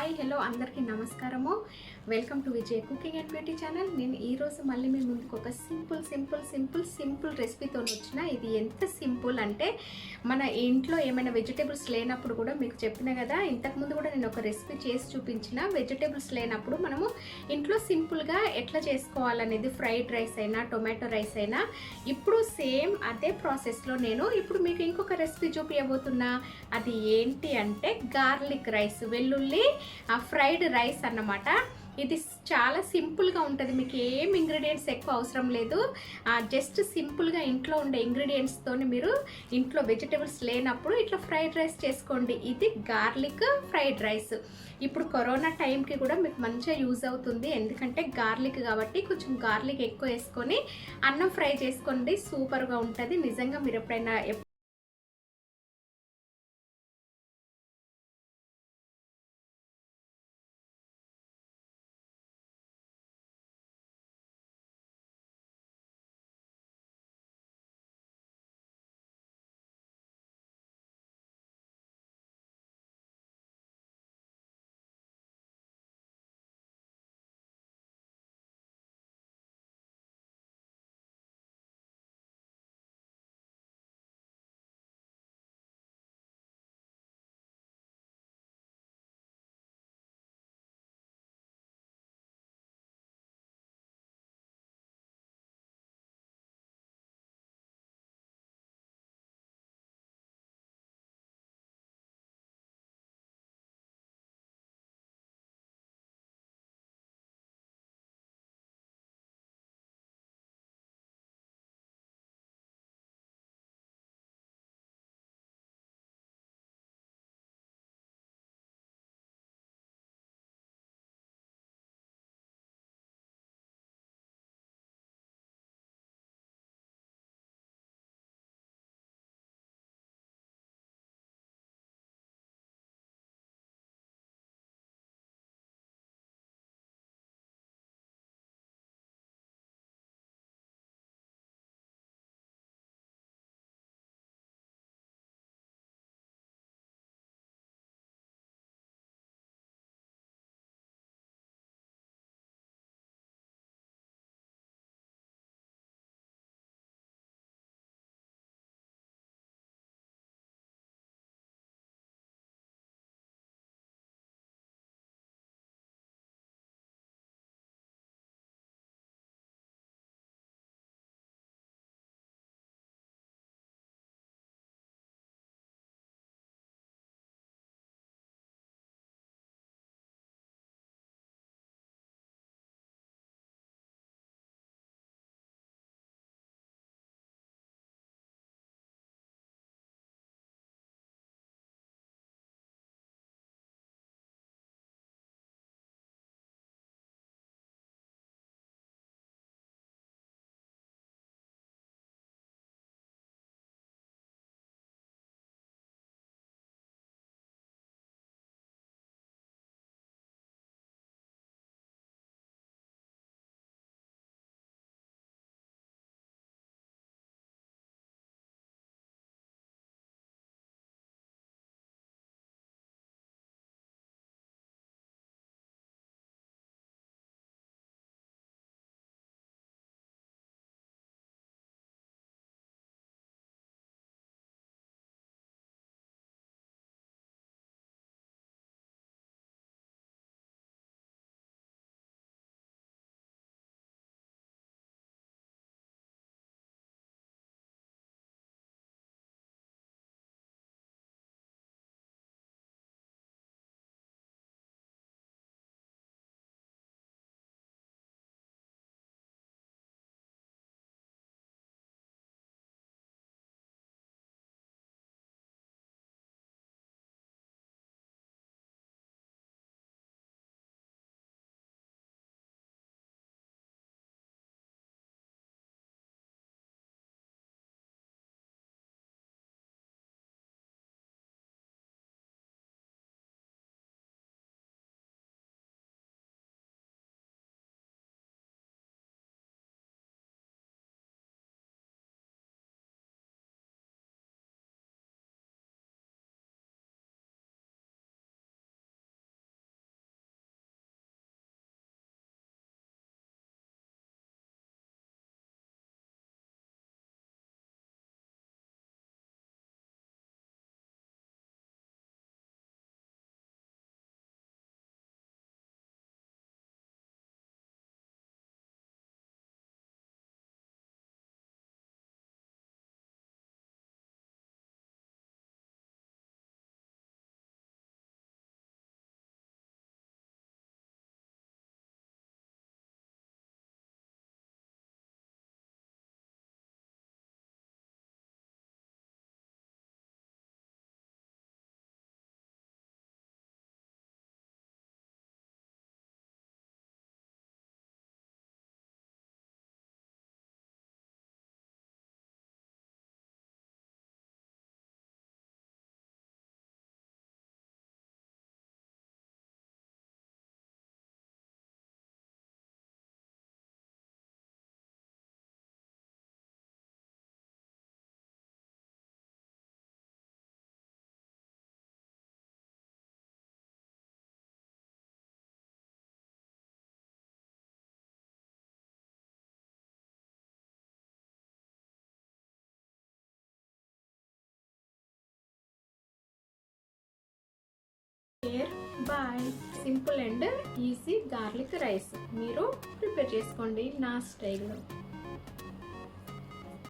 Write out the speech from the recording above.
Hi hello అందరికీ నమస్కారము. Welcome to Vijay cooking and beauty channel. నేను ఈరోజు మళ్ళీ మీ ముందుకు ఒక సింపుల్ రెసిపీతో వచ్చిన. ఇది ఎంత సింపుల్ అంటే మన ఇంట్లో ఏమైనా వెజిటేబుల్స్ లేనప్పుడు కూడా మీకు చెప్పిన కదా, ఇంతకుముందు కూడా నేను ఒక రెసిపీ చేసి చూపించిన. వెజిటేబుల్స్ లేనప్పుడు మనము ఇంట్లో సింపుల్గా ఎట్లా చేసుకోవాలనేది, ఫ్రైడ్ రైస్ అయినా టొమాటో రైస్ అయినా, ఇప్పుడు సేమ్ అదే ప్రాసెస్లో నేను ఇప్పుడు మీకు ఇంకొక రెసిపీ చూపించబోతున్నా. అది ఏంటి అంటే గార్లిక్ రైస్, వెల్లుల్లి ఫ్రైడ్ రైస్ అన్నమాట. ఇది చాలా సింపుల్గా ఉంటుంది. మీకు ఏం ఇంగ్రీడియంట్స్ ఎక్కువ అవసరం లేదు. జస్ట్ సింపుల్గా ఇంట్లో ఉండే ఇంగ్రీడియంట్స్తో మీరు ఇంట్లో వెజిటేబుల్స్ లేనప్పుడు ఇట్లా ఫ్రైడ్ రైస్ చేసుకోండి. ఇది గార్లిక్ ఫ్రైడ్ రైస్. ఇప్పుడు కరోనా టైంకి కూడా మీకు మంచిగా యూజ్ అవుతుంది. ఎందుకంటే గార్లిక్ కాబట్టి కొంచెం గార్లిక్ ఎక్కువ వేసుకొని అన్నం ఫ్రై చేసుకోండి, సూపర్గా ఉంటుంది. నిజంగా మీరు ఎప్పుడైనా బాయ్. Simple and easy garlic rice మీరు ప్రిపేర్ చేసుకోండి నా స్టైల్లో.